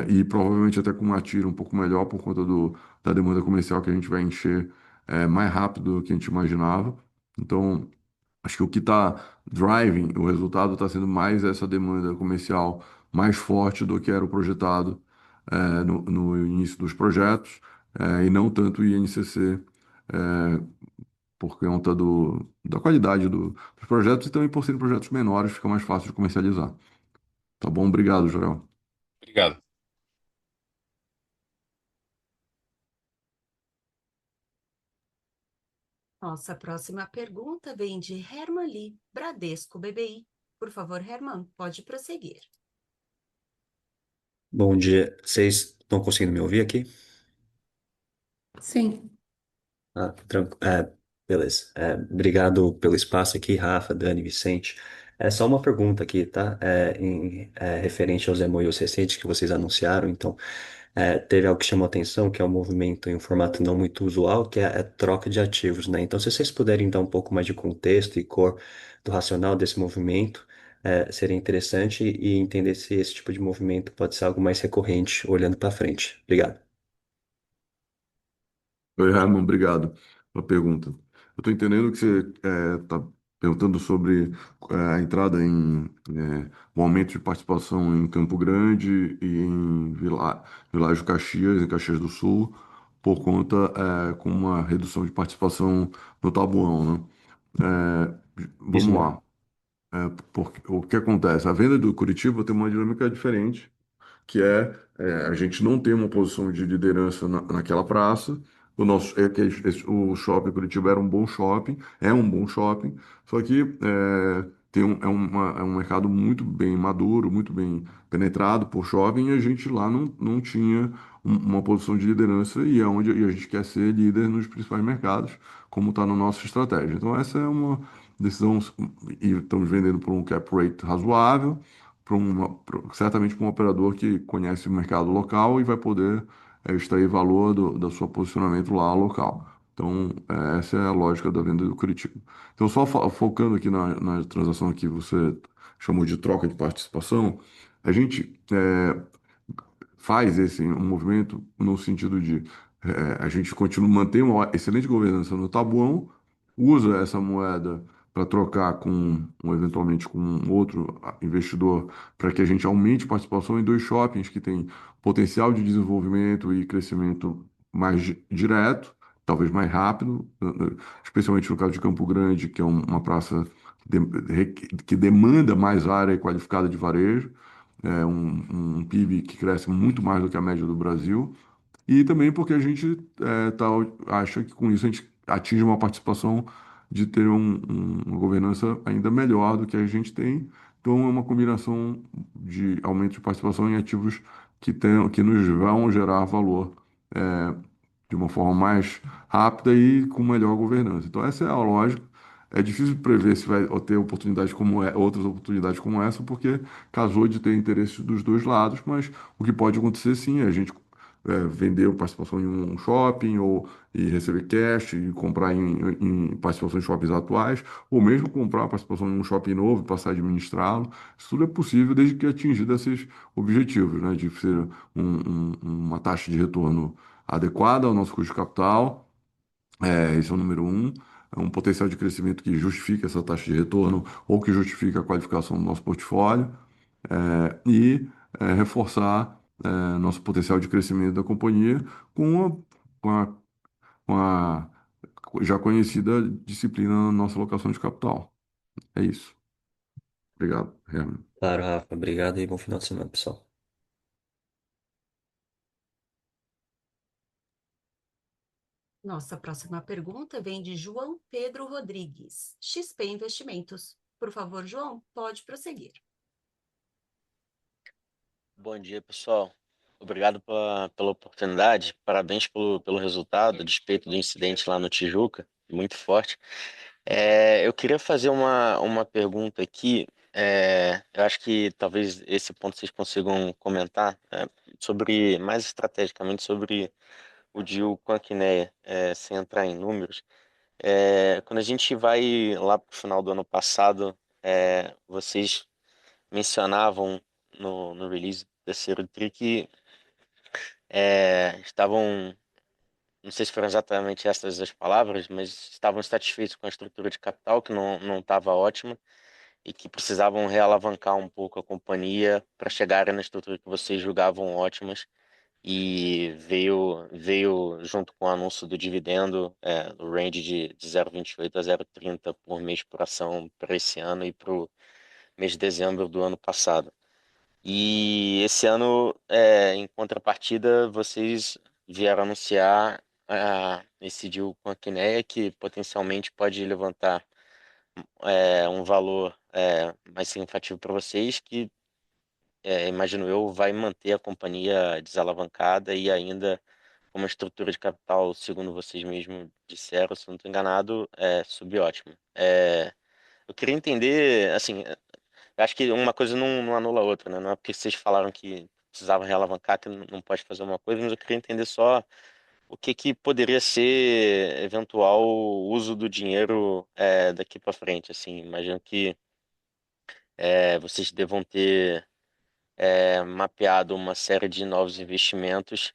e provavelmente até com uma tira um pouco melhor por conta da demanda comercial que a gente vai encher mais rápido do que a gente imaginava. Então, acho que o que está driving o resultado está sendo mais essa demanda comercial mais forte do que era o projetado no início dos projetos, e não tanto o INCC, por conta da qualidade dos projetos e também por serem projetos menores, fica mais fácil de comercializar. Tá bom? Obrigado, Jorel. Obrigado. Nossa próxima pergunta vem de Herman Lee, Bradesco BBI. Por favor, Herman, pode prosseguir. Bom dia. Vocês estão conseguindo me ouvir aqui? Sim. Beleza. Obrigado pelo espaço aqui, Rafa, Dani, Vicente. É só uma pergunta aqui, tá? Referente aos MOUs recentes que vocês anunciaram. Então, teve algo que chamou a atenção, que é um movimento em um formato não muito usual, que é a troca de ativos, né? Então, se vocês puderem dar um pouco mais de contexto e cor do racional desse movimento, seria interessante e entender se esse tipo de movimento pode ser algo mais recorrente, olhando para frente. Obrigado. Oi, Herman, obrigado pela pergunta. Eu estou entendendo que você está perguntando sobre a entrada o aumento de participação em Campo Grande e em Világio Caxias, em Caxias do Sul, por conta com uma redução de participação no Tabuão, né? Isso Vamos mesmo. lá. Porque, o que acontece? A venda do Curitiba tem uma dinâmica diferente, que a gente não tem uma posição de liderança naquela praça. O shopping Curitiba era um bom shopping, é um bom shopping, só que é um mercado muito bem maduro, muito bem penetrado por shopping, e a gente lá não tinha uma posição de liderança, e é onde a gente quer ser líder nos principais mercados, como está na nossa estratégia. Então, essa é uma decisão, e estamos vendendo por um cap rate razoável, certamente para um operador que conhece o mercado local e vai poder extrair valor do seu posicionamento lá local. Então, essa é a lógica da venda do Curitiba. Então, só focando aqui na transação que você chamou de troca de participação, a gente faz um movimento no sentido de a gente continua manter uma excelente governança no Tabuão, usa essa moeda para trocar eventualmente com um outro investidor para que a gente aumente participação em dois shoppings que têm potencial de desenvolvimento e crescimento mais direto, talvez mais rápido, especialmente no caso de Campo Grande, que é uma praça que demanda mais área qualificada de varejo, um PIB que cresce muito mais do que a média do Brasil, e também porque a gente acha que com isso a gente atinge uma participação de ter uma governança ainda melhor do que a gente tem. Então, é uma combinação de aumento de participação em ativos que nos vão gerar valor é, de uma forma mais rápida e com melhor governança. Então, essa é a lógica. É difícil prever se vai ter oportunidades outras oportunidades como essa, porque casou de ter interesse dos dois lados, mas o que pode acontecer sim é a gente vender participação em um shopping e receber cash e comprar em participações em shoppings atuais, ou mesmo comprar participação em um shopping novo e passar a administrá-lo. Isso tudo é possível desde que atingido esses objetivos, né, de ser uma taxa de retorno adequada ao nosso custo de capital. Esse é o número um. É um potencial de crescimento que justifica essa taxa de retorno ou que justifica a qualificação do nosso portfólio, reforçar nosso potencial de crescimento da companhia com com a, com a já conhecida disciplina na nossa alocação de capital. É isso. Obrigado, Herman. Claro, Rafa. Obrigado e bom final de semana, pessoal. Nossa próxima pergunta vem de João Pedro Rodrigues, XP Investimentos. Por favor, João, pode prosseguir. Bom dia, pessoal. Obrigado pela oportunidade. Parabéns pelo resultado, a despeito do incidente lá no Tijuca, muito forte. Eu queria fazer uma pergunta aqui. Eu acho que talvez esse ponto vocês consigam comentar sobre, mais estrategicamente, sobre o deal com a Quineia, sem entrar em números. Quando a gente vai lá para o final do ano passado, vocês mencionavam no release do terceiro tri que estavam, não sei se foram exatamente essas as palavras, mas estavam satisfeitos com a estrutura de capital, que não estava ótima, e que precisavam realavancar um pouco a companhia para chegarem na estrutura que vocês julgavam ótimas. E veio junto com o anúncio do dividendo, do range de 0,28 a 0,30 por mês por ação para esse ano e para o mês de dezembro do ano passado. E esse ano, em contrapartida, vocês vieram anunciar esse deal com a Quineia, que potencialmente pode levantar um valor mais significativo para vocês, que imagino eu, vai manter a companhia desalavancada e ainda com uma estrutura de capital, segundo vocês mesmos disseram, se não estou enganado, subótima. Eu queria entender, assim, eu acho que uma coisa não anula a outra, né? Não é porque vocês falaram que precisava realavancar que não pode fazer uma coisa, mas eu queria entender só o que poderia ser eventual uso do dinheiro daqui para frente. Assim, imagino que vocês devam ter mapeado uma série de novos investimentos,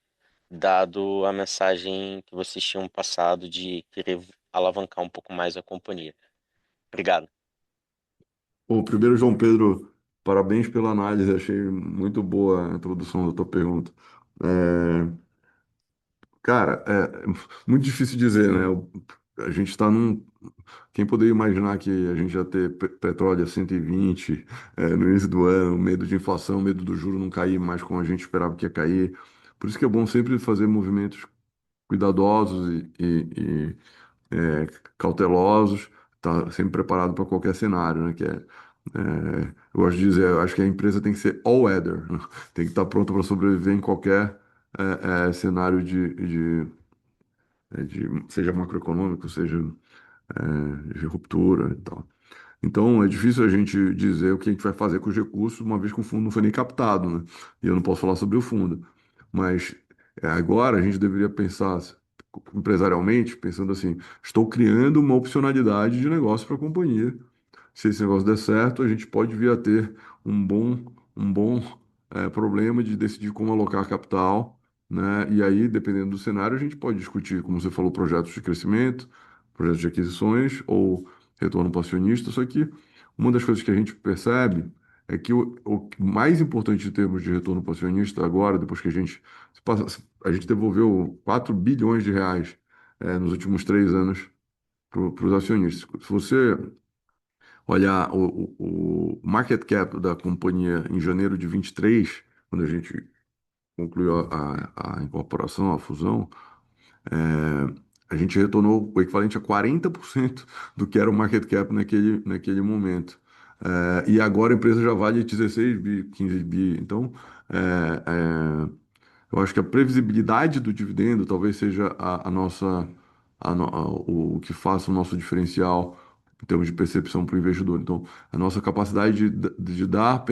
dado a mensagem que vocês tinham passado de querer alavancar um pouco mais a companhia. Obrigado. Bom, primeiro, João Pedro, parabéns pela análise, achei muito boa a introdução da tua pergunta. É, Cara, muito difícil dizer, né? A gente está num. Quem poderia imaginar que a gente ia ter petróleo a 120 no início do ano, medo de inflação, medo do juro não cair mais como a gente esperava que ia cair. Por isso que é bom sempre fazer movimentos cuidadosos e cautelosos, tá sempre preparado para qualquer cenário, né? Eu gosto de dizer, eu acho que a empresa tem que ser all weather, né? Tem que estar pronta para sobreviver em qualquer cenário seja macroeconômico, seja de ruptura e tal. Então, é difícil a gente dizer o que a gente vai fazer com os recursos, uma vez que o fundo não foi nem captado, né? E eu não posso falar sobre o fundo. Mas agora a gente deveria pensar empresarialmente, pensando assim, estou criando uma opcionalidade de negócio para a companhia. Se esse negócio der certo, a gente pode vir a ter um bom problema de decidir como alocar capital, né? E aí, dependendo do cenário, a gente pode discutir, como você falou, projetos de crescimento, projetos de aquisições ou retorno para o acionista. Só que uma das coisas que a gente percebe é que o mais importante em termos de retorno para o acionista agora, depois que a gente devolveu 4 bilhões de reais nos últimos 3 anos para os acionistas. Se você olhar o market cap da companhia em janeiro de 23, quando a gente concluiu a incorporação, a fusão, a gente retornou o equivalente a 40% do que era o market cap naquele momento. E agora a empresa já vale 16 bi, 15 bi. Então, é, é, eu acho que a previsibilidade do dividendo talvez seja a nossa, o que faça o nosso diferencial em termos de percepção para o investidor. Então, a nossa capacidade de dar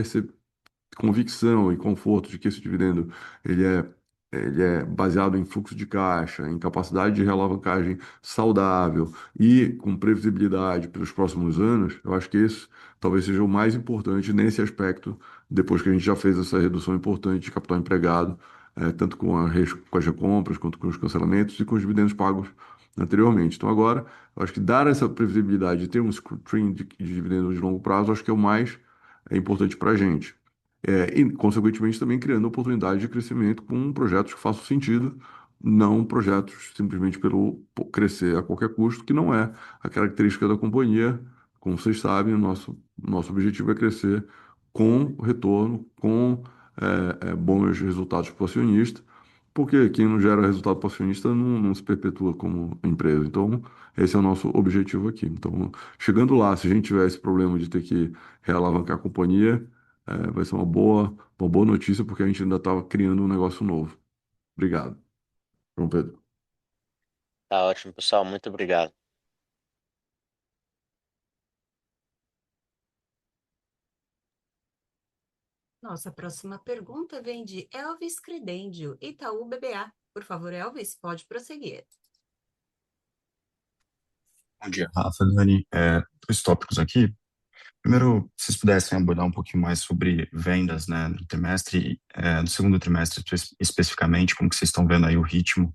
convicção e conforto de que esse dividendo ele é baseado em fluxo de caixa, em capacidade de realavancagem saudável e com previsibilidade pelos próximos anos, eu acho que esse talvez seja o mais importante nesse aspecto, depois que a gente já fez essa redução importante de capital empregado, tanto com as recompras, quanto com os cancelamentos e com os dividendos pagos anteriormente. Então, agora, eu acho que dar essa previsibilidade e ter um stream de dividendos de longo prazo, acho que é o mais importante para a gente. E, consequentemente, também criando oportunidades de crescimento com projetos que façam sentido, não projetos simplesmente pelo crescer a qualquer custo, que não é a característica da companhia. Como vocês sabem, o nosso objetivo é crescer com retorno, com bons resultados para o acionista, porque quem não gera resultado para o acionista não se perpetua como empresa. Então, esse é o nosso objetivo aqui. Então, chegando lá, se a gente tiver esse problema de ter que realavancar a companhia, vai ser uma boa notícia, porque a gente ainda estava criando um negócio novo. Obrigado, João Pedro. Tá ótimo, pessoal. Muito obrigado. Nossa próxima pergunta vem de Elvis Credendio, Itaú BBA. Por favor, Elvis, pode prosseguir. Bom dia, Rafa, Dani. Dois tópicos aqui. Primeiro, se vocês pudessem abordar um pouquinho mais sobre vendas, né, no trimestre, no segundo trimestre especificamente, como que vocês estão vendo aí o ritmo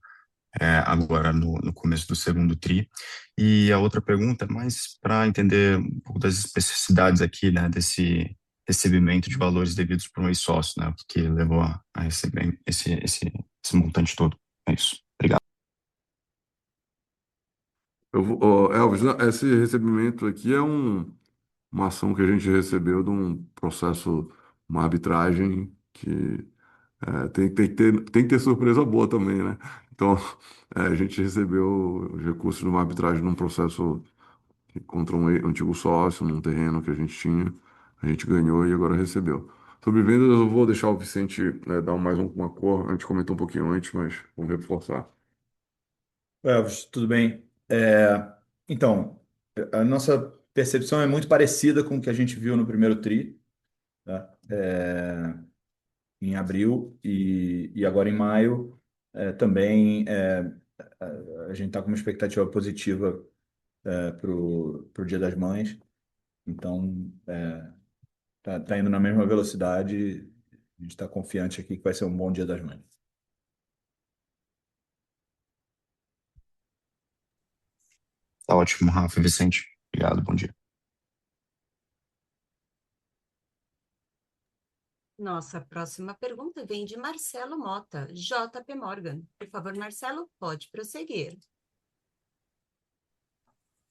agora no começo do segundo tri. E a outra pergunta, mais para entender um pouco das especificidades aqui, né, desse recebimento de valores devidos por um ex-sócio, né, o que levou a receber esse montante todo. É isso. Obrigado. Elvis, né, esse recebimento aqui é uma ação que a gente recebeu de um processo, uma arbitragem que tem que ter surpresa boa também, né? Então, a gente recebeu os recursos de uma arbitragem num processo contra um antigo sócio, num terreno que a gente tinha. A gente ganhou e agora recebeu. Sobre vendas, eu vou deixar o Vicente, dar mais uma cor. A gente comentou um pouquinho antes, mas vamos reforçar. Elvis, tudo bem? Então, a nossa percepção é muito parecida com o que a gente viu no primeiro TRI, tá? Em abril e agora em maio, também a gente está com uma expectativa positiva para o Dia das Mães. Então, tá indo na mesma velocidade. A gente está confiante aqui que vai ser um bom Dia das Mães. Tá ótimo, Rafa e Vicente. Obrigado, bom dia. Nossa próxima pergunta vem de Marcelo Mota, JP Morgan. Por favor, Marcelo, pode prosseguir.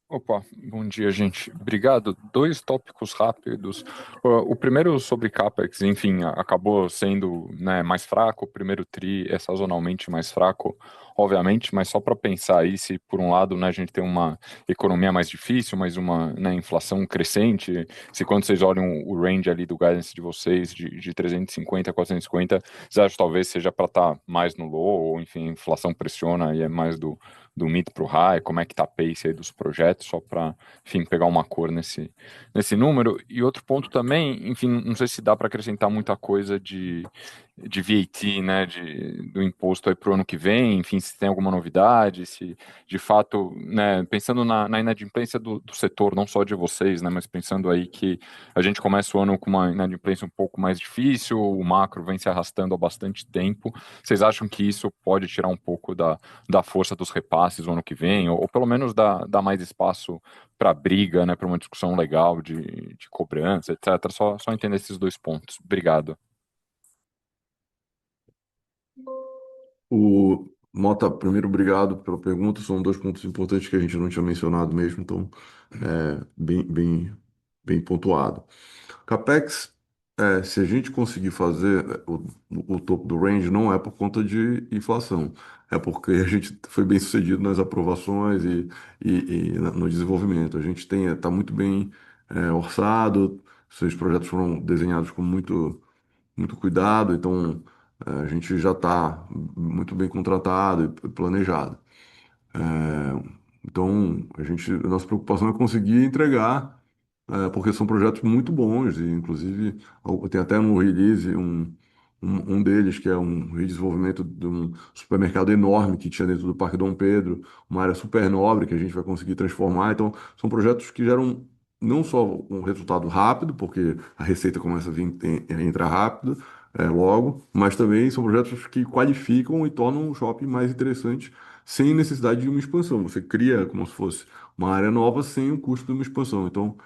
Opa, bom dia, gente. Obrigado. Dois tópicos rápidos. O primeiro sobre CAPEX, enfim, acabou sendo, né, mais fraco. O primeiro TRI é sazonalmente mais fraco, obviamente, mas só para pensar aí se, por um lado, né, a gente tem uma economia mais difícil, mas uma, né, inflação crescente, se quando vocês olham o range ali do guidance de vocês, de 350 a 450, vocês acham que talvez seja para estar mais no low, ou enfim, a inflação pressiona e é mais do mid para o high, como é que tá a pace aí dos projetos, só para, enfim, pegar uma cor nesse número. E outro ponto também, enfim, não sei se dá para acrescentar muita coisa de VAT, né, do imposto aí para o ano que vem, enfim, se tem alguma novidade, se de fato, né, pensando na inadimplência do setor, não só de vocês, né, mas pensando aí que a gente começa o ano com uma inadimplência um pouco mais difícil, o macro vem se arrastando há bastante tempo, vocês acham que isso pode tirar um pouco da força dos repasses no ano que vem, ou pelo menos dar mais espaço para briga, né, para uma discussão legal de cobrança, etc. Só entender esses dois pontos. Obrigado. O Mota, primeiro, obrigado pela pergunta. São dois pontos importantes que a gente não tinha mencionado mesmo, então, bem pontuado. CAPEX, se a gente conseguir fazer o topo do range, não é por conta de inflação, é porque a gente foi bem sucedido nas aprovações e no desenvolvimento. A gente está muito bem orçado, seus projetos foram desenhados com muito cuidado, então a gente já está muito bem contratado e planejado. Então, a nossa preocupação é conseguir entregar, porque são projetos muito bons, e inclusive tem até no release um deles, que é um redesenvolvimento de um supermercado enorme que tinha dentro do Parque Dom Pedro, uma área super nobre que a gente vai conseguir transformar. Então, são projetos que geram não só um resultado rápido, porque a receita começa a vir, entrar rápido, logo, mas também são projetos que qualificam e tornam o shopping mais interessante sem necessidade de uma expansão. Você cria como se fosse uma área nova sem o custo de uma expansão. Então,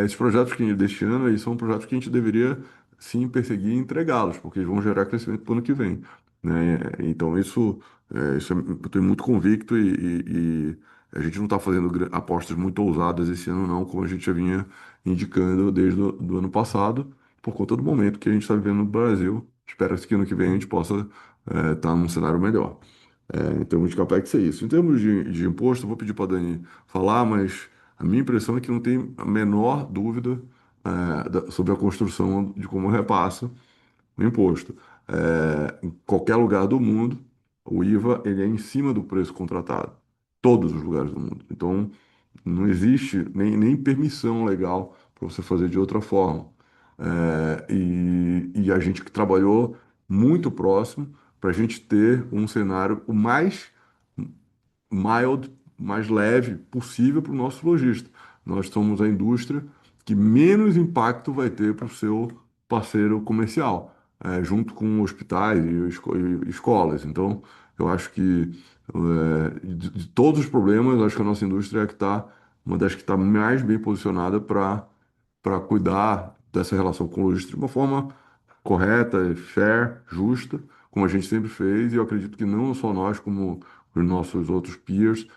esses projetos que deste ano aí são projetos que a gente deveria sim perseguir e entregá-los, porque eles vão gerar crescimento para o ano que vem, né? Então, eu estou muito convicto e a gente não está fazendo apostas muito ousadas esse ano, não, como a gente já vinha indicando desde o do ano passado, por conta do momento que a gente está vivendo no Brasil. Espero que ano que vem a gente possa está num cenário melhor. Em termos de capex, é isso. Em termos de imposto, eu vou pedir para a Dani falar, mas a minha impressão é que não tem a menor dúvida sobre a construção de como repassa o imposto. Em qualquer lugar do mundo, o IVA ele é em cima do preço contratado. Todos os lugares do mundo. Então, não existe nem permissão legal para você fazer de outra forma. E a gente que trabalhou muito próximo para a gente ter um cenário o mais mild, mais leve possível para o nosso lojista. Nós somos a indústria que menos impacto vai ter para o seu parceiro comercial, junto com hospitais e escolas. Então, eu acho que de todos os problemas, eu acho que a nossa indústria é a que está uma das que está mais bem posicionada para cuidar dessa relação com o lojista de uma forma correta, fair, justa, como a gente sempre fez, e eu acredito que não só nós, como os nossos outros peers,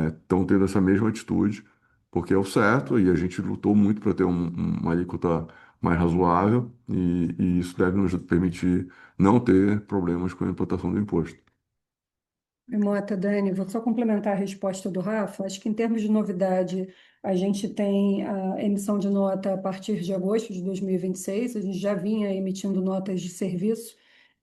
estão tendo essa mesma atitude, porque é o certo, e a gente lutou muito para ter uma alíquota mais razoável, e isso deve nos permitir não ter problemas com a implantação do imposto. Mota, Dani, vou só complementar a resposta do Rafa. Acho que em termos de novidade, a gente tem a emissão de nota a partir de agosto de 2026. A gente já vinha emitindo notas de serviço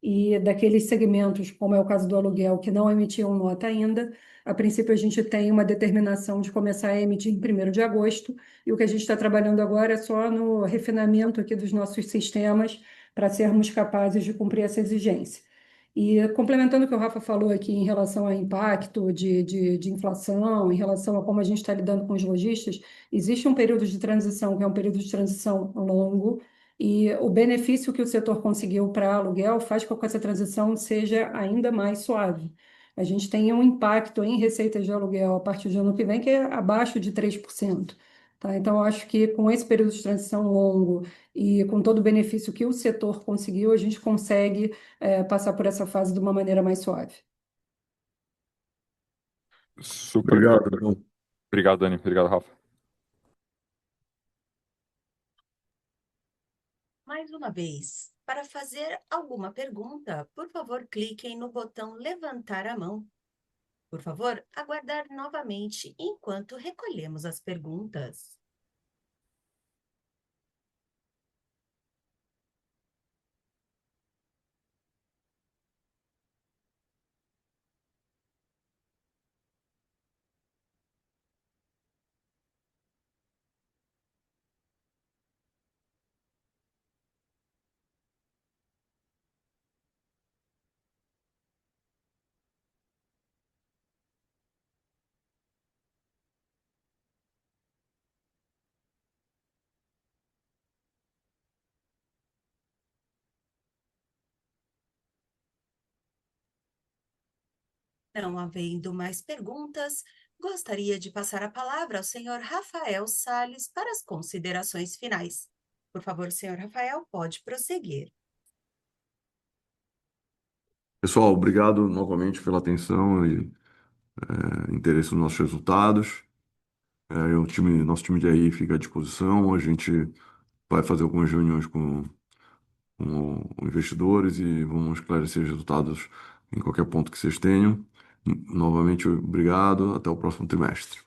e daqueles segmentos, como é o caso do aluguel, que não emitiam nota ainda, a princípio a gente tem uma determinação de começar a emitir em 1º de agosto, e o que a gente está trabalhando agora é só no refinamento aqui dos nossos sistemas para sermos capazes de cumprir essa exigência. E complementando o que o Rafa falou aqui em relação ao impacto de inflação, em relação a como a gente está lidando com os lojistas, existe um período de transição, que é um período de transição longo, e o benefício que o setor conseguiu para aluguel faz com que essa transição seja ainda mais suave. A gente tem um impacto em receitas de aluguel a partir do ano que vem que é abaixo de 3%. Tá? Então, eu acho que com esse período de transição longo e com todo o benefício que o setor conseguiu, a gente consegue passar por essa fase de uma maneira mais suave. Super Obrigado, claro. Bruno. Obrigado, Dani. Obrigado, Rafa. Mais uma vez, para fazer alguma pergunta, por favor, cliquem no botão levantar a mão. Por favor, aguardar novamente enquanto recolhemos as perguntas. Não havendo mais perguntas, gostaria de passar a palavra ao senhor Rafael Salles para as considerações finais. Por favor, senhor Rafael, pode prosseguir. Pessoal, obrigado novamente pela atenção e interesse nos nossos resultados. Nosso time de RI fica à disposição. A gente vai fazer algumas reuniões com investidores e vamos esclarecer os resultados em qualquer ponto que vocês tenham. Novamente, obrigado. Até o próximo trimestre.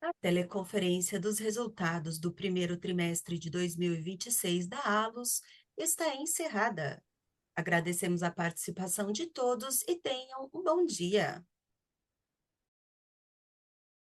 A teleconferência dos resultados do primeiro trimestre de 2026 da Allos está encerrada. Agradecemos a participação de todos e tenham um bom dia.